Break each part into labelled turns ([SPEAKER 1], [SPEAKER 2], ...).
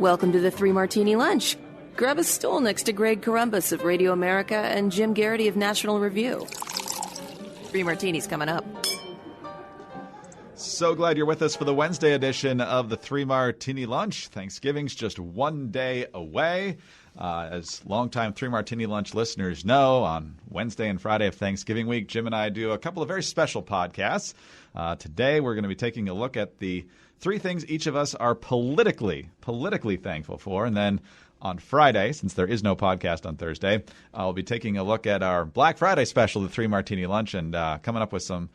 [SPEAKER 1] Welcome to the Three Martini Lunch. Grab a stool next to Greg Columbus of Radio America and Jim Garrity of National Review. Three Martinis coming up.
[SPEAKER 2] So glad you're with us for the Wednesday edition of the Three Martini Lunch. Thanksgiving's just one day away. As longtime Three Martini Lunch listeners know, on Wednesday and Friday of Thanksgiving week, Jim and I do a couple of very special podcasts. Today we're going to be taking a look at the three things each of us are politically thankful for. And then on Friday, since there is no podcast on Thursday, I'll be taking a look at our Black Friday special, the Three Martini Lunch, and coming up with some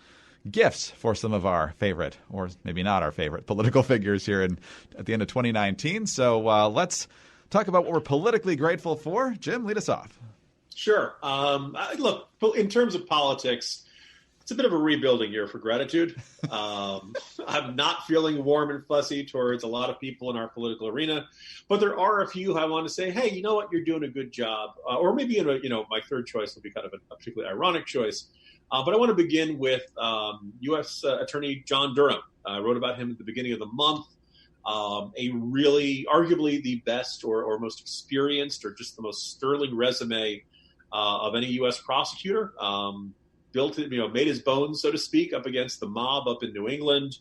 [SPEAKER 2] gifts for some of our favorite, or maybe not our favorite, political figures here at the end of 2019. So let's talk about what we're politically grateful for. Jim, lead us off.
[SPEAKER 3] Sure. Look, in terms of politics, it's a bit of a rebuilding year for gratitude. I'm not feeling warm and fuzzy towards a lot of people in our political arena, but there are a few I want to say, hey, you know what, you're doing a good job. Or maybe, my third choice will be kind of a particularly ironic choice. But I want to begin with U.S. Attorney John Durham. I wrote about him at the beginning of the month. A really, arguably the best or most experienced or just the most sterling resume of any U.S. prosecutor. Made his bones, so to speak, up against the mob up in New England.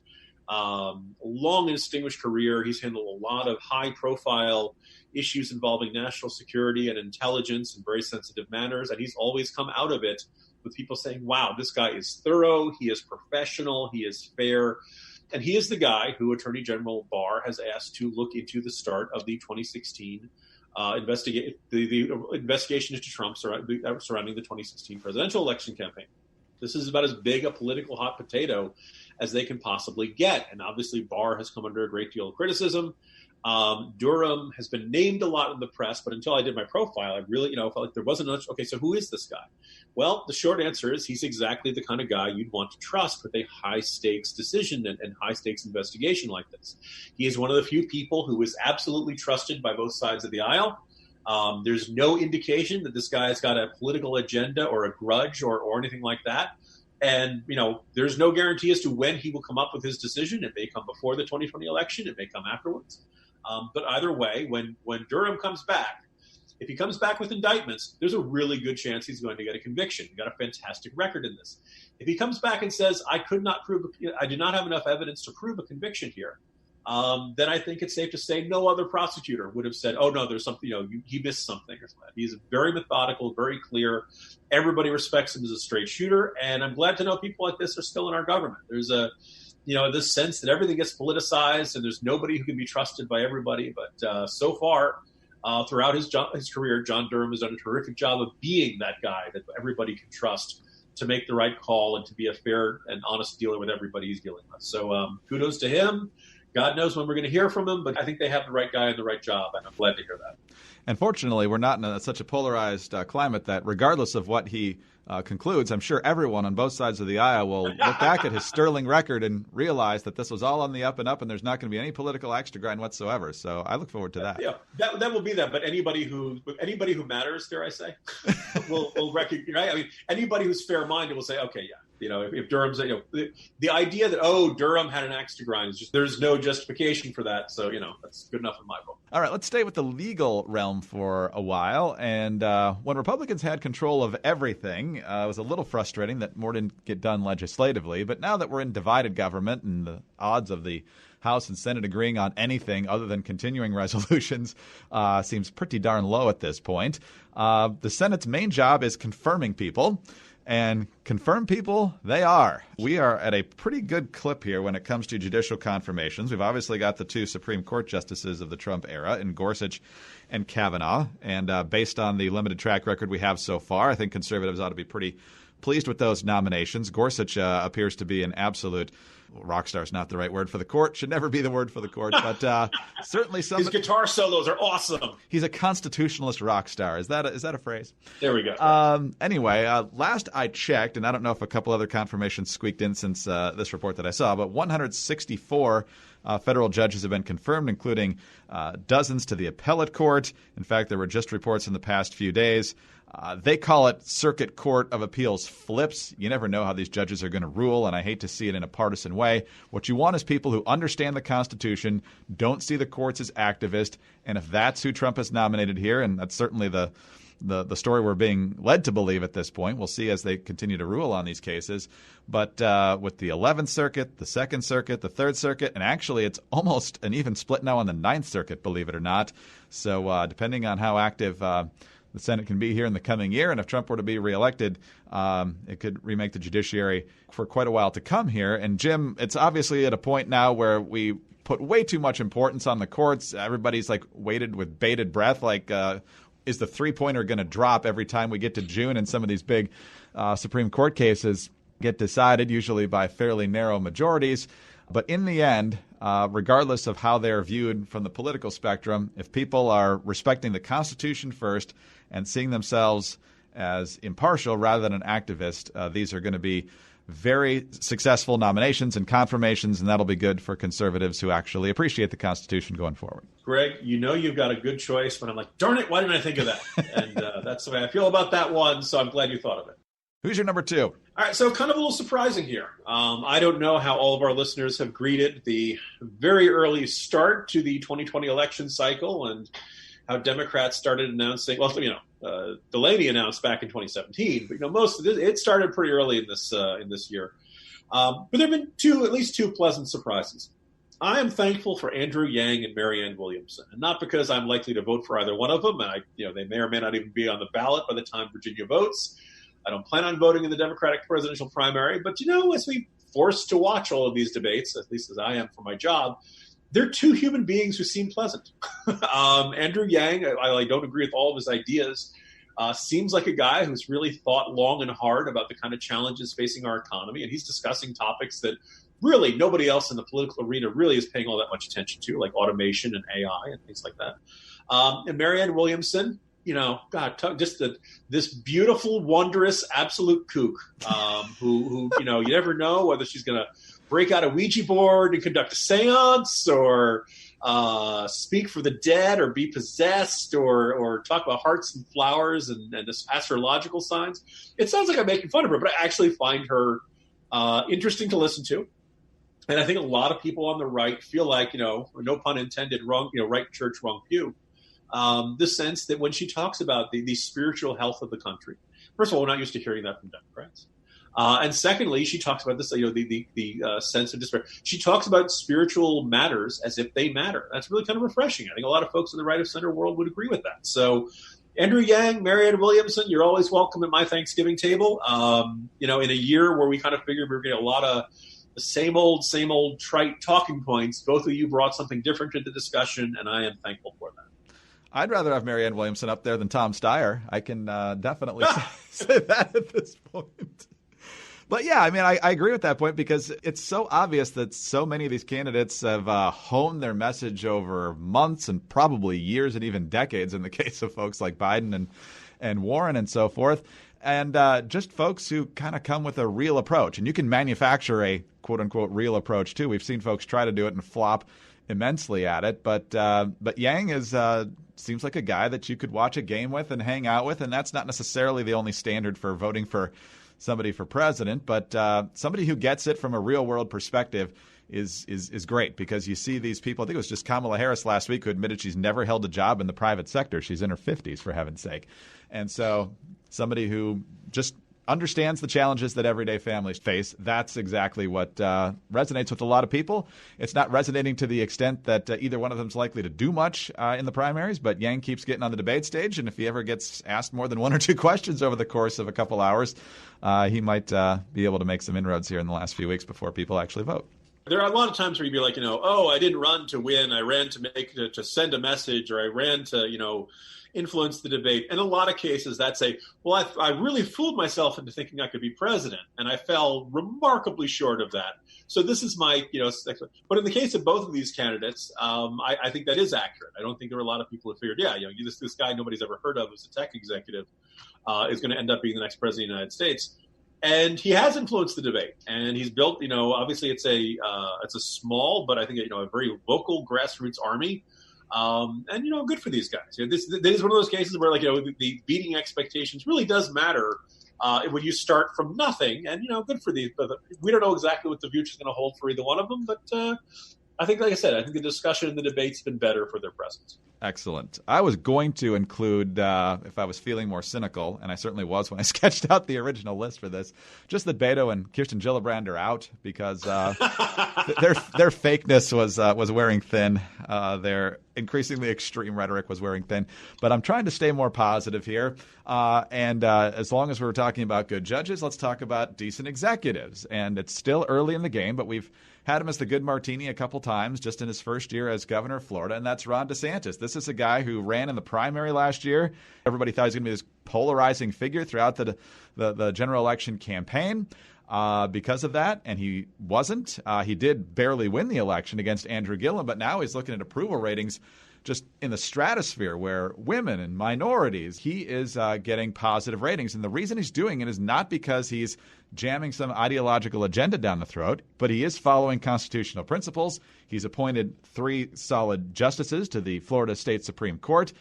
[SPEAKER 3] Long and distinguished career. He's handled a lot of high-profile issues involving national security and intelligence in very sensitive manners, and he's always come out of it with people saying, wow, this guy is thorough, he is professional, he is fair. And he is the guy who Attorney General Barr has asked to look into the start of the 2016 the investigation into Trump surrounding the 2016 presidential election campaign. This is about as big a political hot potato as they can possibly get. And obviously Barr has come under a great deal of criticism. Durham has been named a lot in the press, but until I did my profile, I really, felt like there wasn't much. Okay, so who is this guy? Well, the short answer is he's exactly the kind of guy you'd want to trust with a high-stakes decision and high-stakes investigation like this. He is one of the few people who is absolutely trusted by both sides of the aisle. There's no indication that this guy has got a political agenda or a grudge or anything like that. And, there's no guarantee as to when he will come up with his decision. It may come before the 2020 election. It may come afterwards. But either way, when Durham comes back, if he comes back with indictments, there's a really good chance he's going to get a conviction. He's got a fantastic record in this. If he comes back and says, I do not have enough evidence to prove a conviction here, then I think it's safe to say no other prosecutor would have said, oh, no, there's something, he missed something or something. He's very methodical, very clear. Everybody respects him as a straight shooter. And I'm glad to know people like this are still in our government. There's this sense that everything gets politicized and there's nobody who can be trusted by everybody. But so far, throughout his career, John Durham has done a terrific job of being that guy that everybody can trust to make the right call and to be a fair and honest dealer with everybody he's dealing with. So kudos to him. God knows when we're going to hear from him, but I think they have the right guy and the right job, and I'm glad to hear that.
[SPEAKER 2] And fortunately, we're not in such a polarized climate that regardless of what he concludes, I'm sure everyone on both sides of the aisle will look back at his sterling record and realize that this was all on the up and up, and there's not going to be any political axe to grind whatsoever. So I look forward to that.
[SPEAKER 3] Yeah, that will be that. But anybody who matters, dare I say, will recognize. Right? I mean, anybody who's fair-minded will say, okay, yeah. If Durham's, the idea that, Durham had an axe to grind is just, there's no justification for that. So, that's good enough in my book.
[SPEAKER 2] All right, let's stay with the legal realm for a while. And when Republicans had control of everything, it was a little frustrating that more didn't get done legislatively. But now that we're in divided government and the odds of the House and Senate agreeing on anything other than continuing resolutions seems pretty darn low at this point. The Senate's main job is confirming people. And confirmed people, they are. We are at a pretty good clip here when it comes to judicial confirmations. We've obviously got the two Supreme Court justices of the Trump era in Gorsuch and Kavanaugh. And based on the limited track record we have so far, I think conservatives ought to be pretty pleased with those nominations. Gorsuch appears to be an absolute rock star is not the right word for the court. Should never be the word for the court. But certainly some.
[SPEAKER 3] His guitar solos are awesome.
[SPEAKER 2] He's a constitutionalist rock star. Is that a phrase?
[SPEAKER 3] There we go.
[SPEAKER 2] Anyway, last I checked, and I don't know if a couple other confirmations squeaked in since this report that I saw, but 164 federal judges have been confirmed, including dozens to the appellate court. In fact, there were just reports in the past few days They call it Circuit Court of Appeals flips. You never know how these judges are going to rule, and I hate to see it in a partisan way. What you want is people who understand the Constitution, don't see the courts as activist, and if that's who Trump has nominated here, and that's certainly the story we're being led to believe at this point. We'll see as they continue to rule on these cases. But with the 11th Circuit, the 2nd Circuit, the 3rd Circuit, and actually it's almost an even split now on the 9th Circuit, believe it or not. So depending on how active the Senate can be here in the coming year, and if Trump were to be reelected, it could remake the judiciary for quite a while to come here. And Jim, it's obviously at a point now where we put way too much importance on the courts. Everybody's like waited with bated breath, like is the three-pointer going to drop every time we get to June and some of these big Supreme Court cases get decided, usually by fairly narrow majorities. But in the end, regardless of how they're viewed from the political spectrum, if people are respecting the Constitution first and seeing themselves as impartial rather than an activist, these are going to be very successful nominations and confirmations, and that'll be good for conservatives who actually appreciate the Constitution going forward.
[SPEAKER 3] Greg, you know you've got a good choice, but I'm like, darn it, why didn't I think of that? And that's the way I feel about that one, so I'm glad you thought of it.
[SPEAKER 2] Who's your number two?
[SPEAKER 3] All right, so kind of a little surprising here. I don't know how all of our listeners have greeted the very early start to the 2020 election cycle and how Democrats started announcing, well, Delaney announced back in 2017, but most of it started pretty early in this year. But there have been at least two pleasant surprises. I am thankful for Andrew Yang and Marianne Williamson, and not because I'm likely to vote for either one of them, and they may or may not even be on the ballot by the time Virginia votes. I don't plan on voting in the Democratic presidential primary, but as we forced to watch all of these debates, at least as I am for my job, they're two human beings who seem pleasant. Andrew Yang, I don't agree with all of his ideas, seems like a guy who's really thought long and hard about the kind of challenges facing our economy, and he's discussing topics that really nobody else in the political arena really is paying all that much attention to, like automation and AI and things like that. And Marianne Williamson, this beautiful, wondrous, absolute kook who you never know whether she's going to break out a Ouija board and conduct a seance or speak for the dead or be possessed or talk about hearts and flowers and astrological signs. It sounds like I'm making fun of her, but I actually find her interesting to listen to. And I think a lot of people on the right feel like, no pun intended, wrong, right church, wrong pew. The sense that when she talks about the spiritual health of the country, first of all, we're not used to hearing that from Democrats. And secondly, she talks about this, the sense of despair. She talks about spiritual matters as if they matter. That's really kind of refreshing. I think a lot of folks in the right of center world would agree with that. So Andrew Yang, Marianne Williamson, you're always welcome at my Thanksgiving table. In a year where we kind of figured we were getting a lot of the same old trite talking points, both of you brought something different to the discussion, and I am thankful for that.
[SPEAKER 2] I'd rather have Marianne Williamson up there than Tom Steyer. I can definitely say that at this point. But yeah, I agree with that point because it's so obvious that so many of these candidates have honed their message over months and probably years and even decades in the case of folks like Biden and Warren and so forth. And just folks who kind of come with a real approach. And you can manufacture a quote-unquote real approach, too. We've seen folks try to do it and flop immensely at it. But Yang seems like a guy that you could watch a game with and hang out with. And that's not necessarily the only standard for voting for somebody for president. But somebody who gets it from a real-world perspective is great because you see these people. I think it was just Kamala Harris last week who admitted she's never held a job in the private sector. She's in her 50s, for heaven's sake. And so somebody who just understands the challenges that everyday families face, that's exactly what resonates with a lot of people. It's not resonating to the extent that either one of them is likely to do much in the primaries, but Yang keeps getting on the debate stage, and if he ever gets asked more than one or two questions over the course of a couple hours, he might be able to make some inroads here in the last few weeks before people actually vote.
[SPEAKER 3] There are a lot of times where you'd be like, I didn't run to win. I ran to send a message, or I ran to, influence the debate. In a lot of cases, that's I really fooled myself into thinking I could be president, and I fell remarkably short of that. So this is my, but in the case of both of these candidates, I think that is accurate. I don't think there were a lot of people who figured, this guy nobody's ever heard of who's a tech executive is going to end up being the next president of the United States. And he has influenced the debate, and he's built, obviously it's a small, but I think, a very vocal grassroots army And, good for these guys. This is one of those cases where, the beating expectations really does matter when you start from nothing. And, good for these. But we don't know exactly what the future is going to hold for either one of them. But I think, like I said, I think the discussion and the debate's been better for their presence.
[SPEAKER 2] Excellent. I was going to include, if I was feeling more cynical, and I certainly was when I sketched out the original list for this, just that Beto and Kirsten Gillibrand are out because their fakeness was wearing thin. Their increasingly extreme rhetoric was wearing thin. But I'm trying to stay more positive here. And as long as we're talking about good judges, let's talk about decent executives. And it's still early in the game, but we've had him as the good martini a couple times just in his first year as governor of Florida, and that's Ron DeSantis. This is a guy who ran in the primary last year. Everybody thought he was going to be this polarizing figure throughout the general election campaign because of that, and he wasn't. He did barely win the election against Andrew Gillum, but now he's looking at approval ratings just in the stratosphere where women and minorities, he is getting positive ratings. And the reason he's doing it is not because he's jamming some ideological agenda down the throat, but he is following constitutional principles. He's appointed 3 solid justices to the Florida State Supreme Court.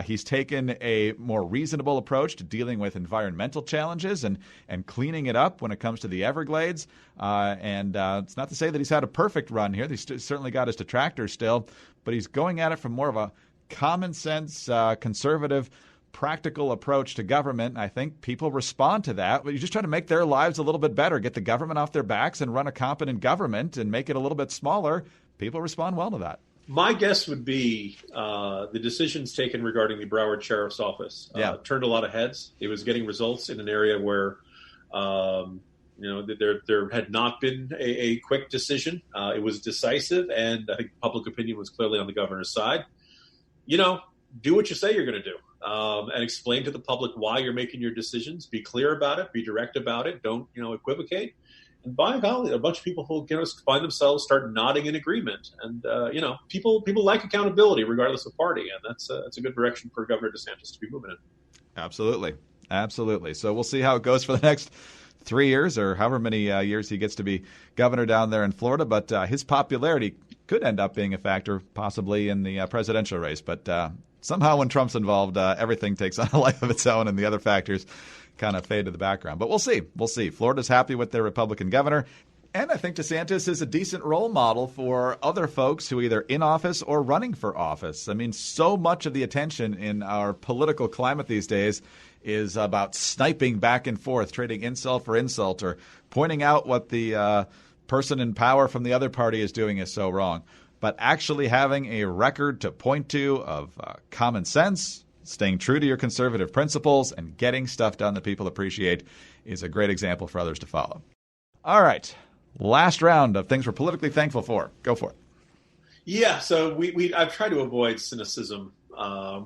[SPEAKER 2] He's taken a more reasonable approach to dealing with environmental challenges and cleaning it up when it comes to the Everglades. And it's not to say that he's had a perfect run here. He's certainly got his detractors still, but he's going at it from more of a common sense, conservative, practical approach to government. And I think people respond to that. But you just try to make their lives a little bit better, get the government off their backs and run a competent government and make it a little bit smaller. People respond well to that.
[SPEAKER 3] My guess would be the decisions taken regarding the Broward Sheriff's Office turned a lot of heads. It was getting results in an area where there had not been a quick decision. It was decisive, and I think public opinion was clearly on the governor's side. Do what you say you're going to do, and explain to the public why you're making your decisions. Be clear about it. Be direct about it. Don't equivocate. And by golly, a bunch of people will find themselves start nodding in agreement. And people like accountability regardless of party, and that's a good direction for Governor DeSantis to be moving in.
[SPEAKER 2] Absolutely. So we'll see how it goes for the next 3 years or however many years he gets to be governor down there in Florida. But his popularity could end up being a factor possibly in the presidential race. But somehow when Trump's involved, everything takes on a life of its own and the other factors kind of fade to the background. But we'll see. Florida's happy with their Republican governor. And I think DeSantis is a decent role model for other folks who are either in office or running for office. I mean, so much of the attention in our political climate these days is about sniping back and forth, trading insult for insult, or pointing out what the person in power from the other party is doing is so wrong. But actually having a record to point to of common sense, staying true to your conservative principles, and getting stuff done that people appreciate is a great example for others to follow. All right. Last round of things we're politically thankful for. Go for it.
[SPEAKER 3] Yeah, so I've tried to avoid cynicism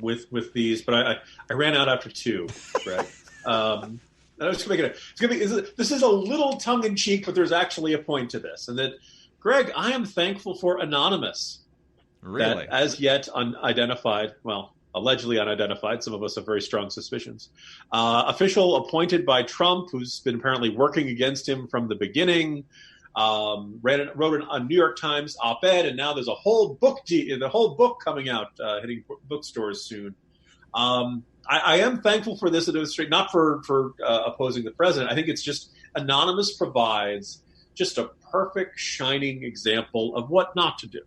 [SPEAKER 3] with these, but I ran out after 2, Greg. And I was going to make this is a little tongue in cheek, but there's actually a point to this, and that, Greg, I am thankful for Anonymous.
[SPEAKER 2] Really?
[SPEAKER 3] That as yet unidentified, allegedly unidentified. Some of us have very strong suspicions. Official appointed by Trump, who's been apparently working against him from the beginning. Wrote a New York Times op-ed, and now there's a whole book coming out, hitting bookstores soon. I am thankful for this administration, not for opposing the president. I think it's just Anonymous provides just a perfect, shining example of what not to do.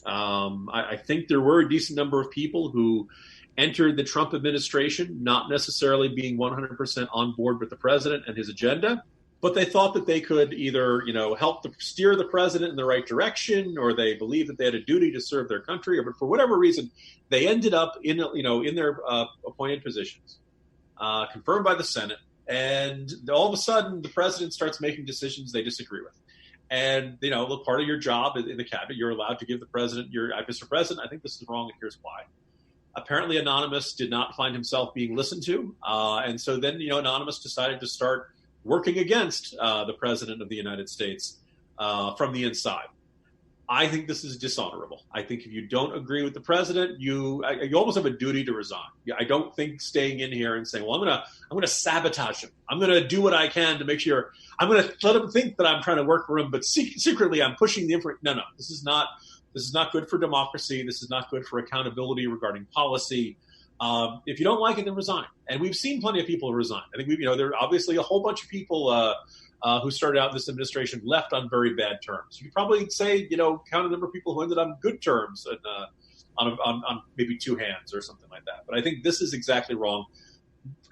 [SPEAKER 3] I think there were a decent number of people who entered the Trump administration not necessarily being 100% on board with the president and his agenda, but they thought that they could either, help steer the president in the right direction, or they believed that they had a duty to serve their country, or for whatever reason, they ended up in their appointed positions, confirmed by the Senate, and all of a sudden the president starts making decisions they disagree with. And, look, part of your job in the cabinet, you're allowed to give the president Mr. President, I think this is wrong, and here's why. Apparently, Anonymous did not find himself being listened to. And so then, Anonymous decided to start working against the president of the United States from the inside. I think this is dishonorable. I think if you don't agree with the president, you almost have a duty to resign. I don't think staying in here and saying, well, I'm going to sabotage him. I'm going to do what I can to make sure I'm going to let him think that I'm trying to work for him, but secretly I'm pushing the information. No, this is not This is not good for democracy. This is not good for accountability regarding policy. If you don't like it, then resign. And we've seen plenty of people resign. I think there are obviously a whole bunch of people who started out in this administration left on very bad terms. You could probably say, count the number of people who ended on good terms and, on maybe two hands or something like that. But I think this is exactly wrong.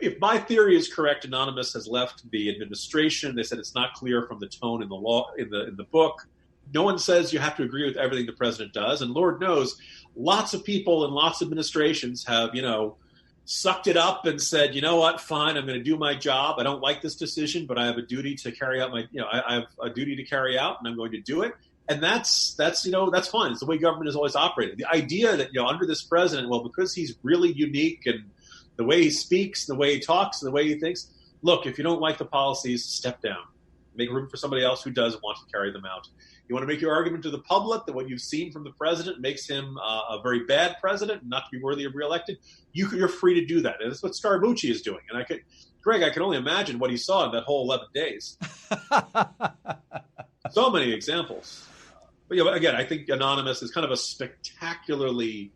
[SPEAKER 3] If my theory is correct, Anonymous has left the administration. They said it's not clear from the tone in the law in the book. No one says you have to agree with everything the president does, and Lord knows, lots of people and lots of administrations have sucked it up and said, you know what, fine, I'm going to do my job. I don't like this decision, but I have a duty to carry out I have a duty to carry out, and I'm going to do it. And that's fine. It's the way government has always operated. The idea that under this president, well, because he's really unique and the way he speaks, the way he talks, the way he thinks. Look, if you don't like the policies, step down. Make room for somebody else who does want to carry them out. You want to make your argument to the public that what you've seen from the president makes him a very bad president, not to be worthy of reelected. You're free to do that. And that's what Scaramucci is doing. And I can only imagine what he saw in that whole 11 days. So many examples. But again, I think Anonymous is kind of a spectacularly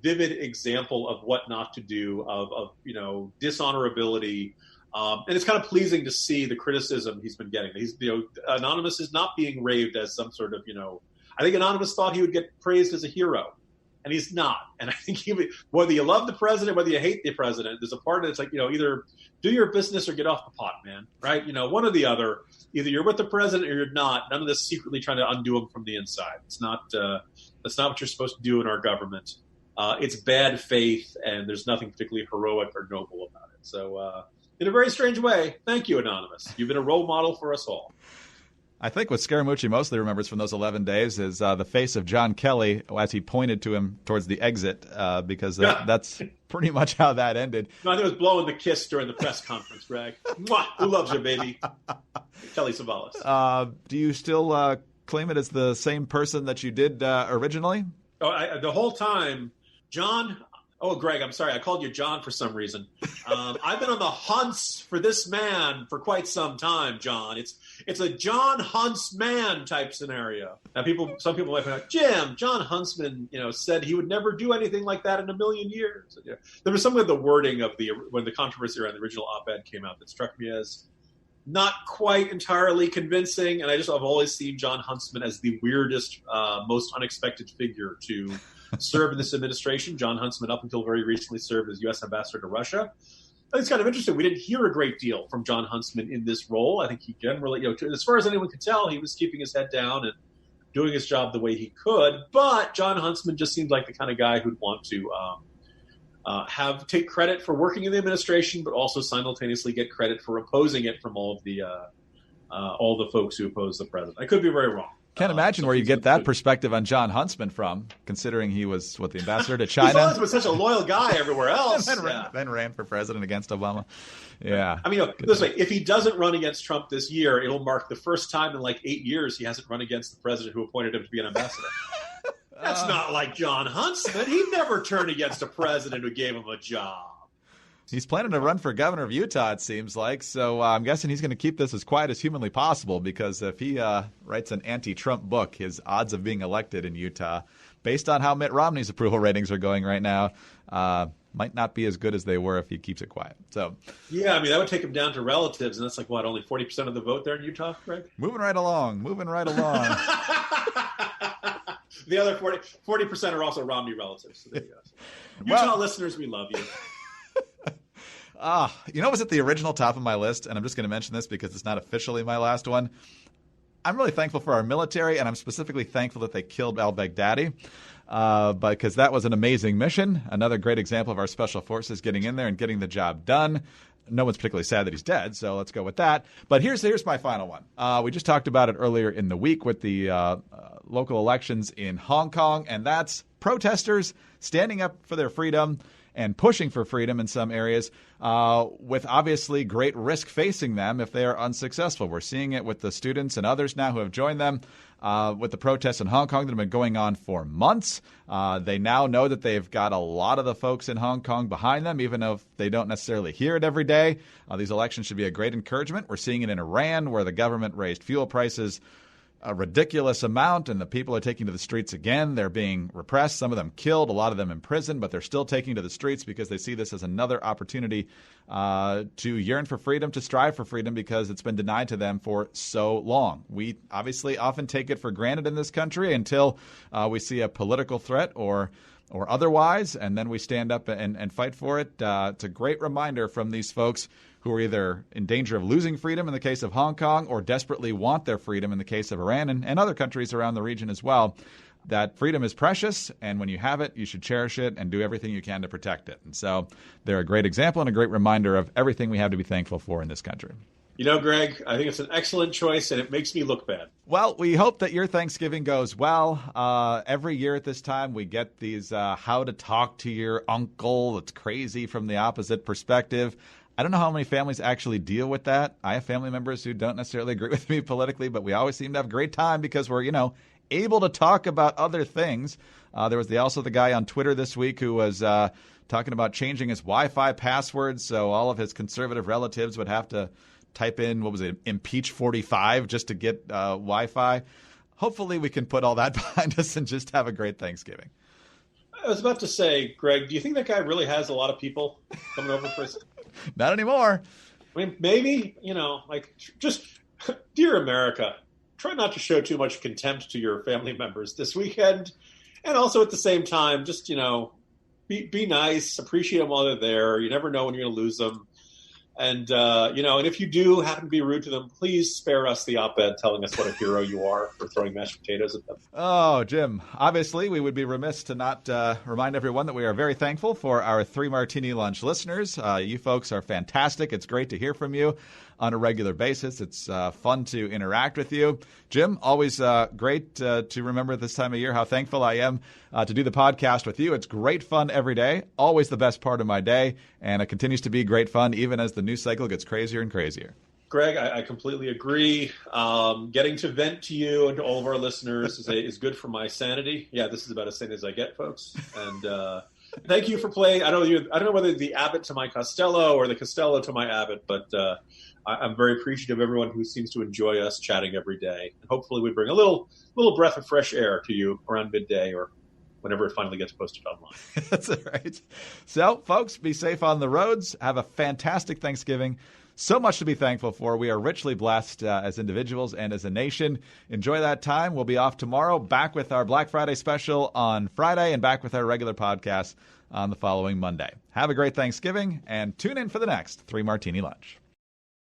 [SPEAKER 3] vivid example of what not to do, of dishonorability. And it's kind of pleasing to see the criticism he's been getting. Anonymous is not being raved as some sort of, I think Anonymous thought he would get praised as a hero, and he's not. And I think whether you love the president, whether you hate the president, there's a part of it's like, either do your business or get off the pot, man, right? One or the other. Either you're with the president or you're not. None of this secretly trying to undo him from the inside. It's not, that's not what you're supposed to do in our government. It's bad faith, and there's nothing particularly heroic or noble about it. So, in a very strange way, thank you, Anonymous. You've been a role model for us all.
[SPEAKER 2] I think what Scaramucci mostly remembers from those 11 days is the face of John Kelly as he pointed to him towards the exit, because that's pretty much how that ended.
[SPEAKER 3] No, I think it was blowing the kiss during the press conference, Greg. Mwah! Who loves you, baby? Kelly Savalas.
[SPEAKER 2] Do you still claim it as the same person that you did originally?
[SPEAKER 3] Oh, the whole time, John. Oh, Greg, I'm sorry. I called you John for some reason. I've been on the hunts for this man for quite some time, John. It's a John Huntsman type scenario. Now, some people might be like, Jim, John Huntsman, said he would never do anything like that in a million years. There was some of the wording of when the controversy around the original op-ed came out that struck me as not quite entirely convincing. And I've always seen John Huntsman as the weirdest, most unexpected figure to serve in this administration. John Huntsman, up until very recently, served as U.S. ambassador to Russia. I think it's kind of interesting. We didn't hear a great deal from John Huntsman in this role. I think he generally, as far as anyone could tell, he was keeping his head down and doing his job the way he could. But John Huntsman just seemed like the kind of guy who'd want to take credit for working in the administration, but also simultaneously get credit for opposing it from all the folks who oppose the president. I could be very wrong.
[SPEAKER 2] Can't imagine where you get that perspective on John Huntsman from, considering he was the ambassador to China.
[SPEAKER 3] He's always been such a loyal guy everywhere else.
[SPEAKER 2] then ran for president against Obama. Yeah.
[SPEAKER 3] I mean, this way, if he doesn't run against Trump this year, it'll mark the first time in like 8 years he hasn't run against the president who appointed him to be an ambassador. That's not like John Huntsman. He never turned against a president who gave him a job.
[SPEAKER 2] He's planning to run for governor of Utah, it seems like. So I'm guessing he's going to keep this as quiet as humanly possible, because if he writes an anti-Trump book, his odds of being elected in Utah, based on how Mitt Romney's approval ratings are going right now, might not be as good as they were if he keeps it quiet. So, yeah,
[SPEAKER 3] I mean, that would take him down to relatives, and that's like, what, only 40% of the vote there in Utah, Greg?
[SPEAKER 2] Moving right along.
[SPEAKER 3] The other 40% are also Romney relatives. So there you go. Utah listeners, we love you.
[SPEAKER 2] What was at the original top of my list, and I'm just going to mention this because it's not officially my last one. I'm really thankful for our military, and I'm specifically thankful that they killed al-Baghdadi, because that was an amazing mission. Another great example of our special forces getting in there and getting the job done. No one's particularly sad that he's dead, so let's go with that. But here's my final one. We just talked about it earlier in the week with the local elections in Hong Kong, and that's protesters standing up for their freedom and pushing for freedom in some areas, with obviously great risk facing them if they are unsuccessful. We're seeing it with the students and others now who have joined them, with the protests in Hong Kong that have been going on for months. They now know that they've got a lot of the folks in Hong Kong behind them, even if they don't necessarily hear it every day. These elections should be a great encouragement. We're seeing it in Iran, where the government raised fuel prices a ridiculous amount, and the people are taking to the streets again. They're being repressed, some of them killed, a lot of them in prison, but they're still taking to the streets because they see this as another opportunity to yearn for freedom, to strive for freedom, because it's been denied to them for so long. We obviously often take it for granted in this country until we see a political threat or otherwise, and then we stand up and fight for it. It's a great reminder from these folks who are either in danger of losing freedom in the case of Hong Kong or desperately want their freedom in the case of Iran and other countries around the region as well, that freedom is precious, and when you have it, you should cherish it and do everything you can to protect it. And so they're a great example and a great reminder of everything we have to be thankful for in this country.
[SPEAKER 3] You know, Greg, I think it's an excellent choice, and it makes me look bad.
[SPEAKER 2] Well, we hope that your Thanksgiving goes well. Every year at this time, we get these how to talk to your uncle. It's crazy from the opposite perspective. I don't know how many families actually deal with that. I have family members who don't necessarily agree with me politically, but we always seem to have a great time because we're, able to talk about other things. There was also the guy on Twitter this week who was talking about changing his Wi-Fi passwords, so all of his conservative relatives would have to type in, impeach 45 just to get Wi-Fi. Hopefully we can put all that behind us and just have a great Thanksgiving.
[SPEAKER 3] I was about to say, Greg, do you think that guy really has a lot of people coming over for his...
[SPEAKER 2] Not anymore.
[SPEAKER 3] I mean, maybe, just, dear America, try not to show too much contempt to your family members this weekend. And also at the same time, just, be nice, appreciate them while they're there. You never know when you're going to lose them. And, and if you do happen to be rude to them, please spare us the op-ed telling us what a hero you are for throwing mashed potatoes at them.
[SPEAKER 2] Oh, Jim, obviously we would be remiss to not remind everyone that we are very thankful for our 3 Martini Lunch listeners. You folks are fantastic. It's great to hear from you on a regular basis. It's fun to interact with you. Jim, always great to remember this time of year how thankful I am to do the podcast with you. It's great fun every day, always the best part of my day, and it continues to be great fun even as the news cycle gets crazier and crazier.
[SPEAKER 3] Greg, I completely agree. Getting to vent to you and to all of our listeners is good for my sanity. Yeah, this is about as sane as I get, folks. And thank you for playing. I don't know whether the Abbott to my Costello or the Costello to my Abbott, but I'm very appreciative of everyone who seems to enjoy us chatting every day. And hopefully we bring a little breath of fresh air to you around midday or whenever it finally gets posted online.
[SPEAKER 2] That's right. So, folks, be safe on the roads. Have a fantastic Thanksgiving. So much to be thankful for. We are richly blessed as individuals and as a nation. Enjoy that time. We'll be off tomorrow, back with our Black Friday special on Friday, and back with our regular podcast on the following Monday. Have a great Thanksgiving, and tune in for the next 3 Martini Lunch.